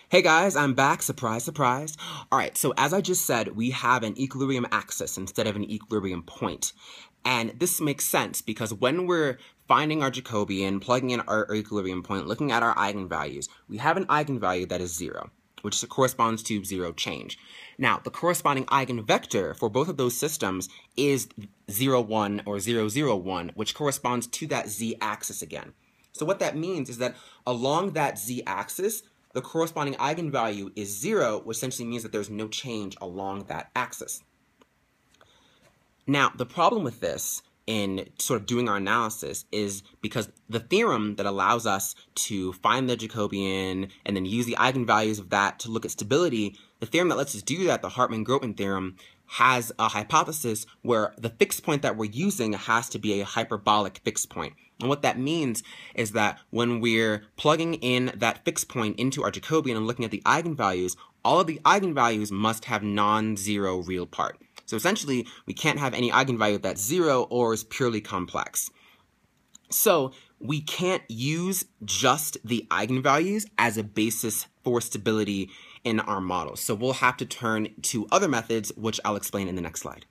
Hey guys, I'm back. Surprise, surprise. All right, so as I just said, we have an equilibrium axis instead of an equilibrium point. And this makes sense because when we're finding our Jacobian, plugging in our equilibrium point, looking at our eigenvalues, we have an eigenvalue that is 0, which corresponds to 0 change. Now, the corresponding eigenvector for both of those systems is 0, 1 or 0, 0, 1, which corresponds to that z-axis again. So what that means is that along that z-axis, the corresponding eigenvalue is 0, which essentially means that there's no change along that axis. Now, the problem with this in sort of doing our analysis is because the theorem that allows us to find the Jacobian and then use the eigenvalues of that to look at stability, the theorem that lets us do that, the Hartman-Groteman theorem, has a hypothesis where the fixed point that we're using has to be a hyperbolic fixed point. And what that means is that when we're plugging in that fixed point into our Jacobian and looking at the eigenvalues, all of the eigenvalues must have non-zero real part. So essentially, we can't have any eigenvalue that's 0 or is purely complex. So we can't use just the eigenvalues as a basis for stability in our models. So we'll have to turn to other methods, which I'll explain in the next slide.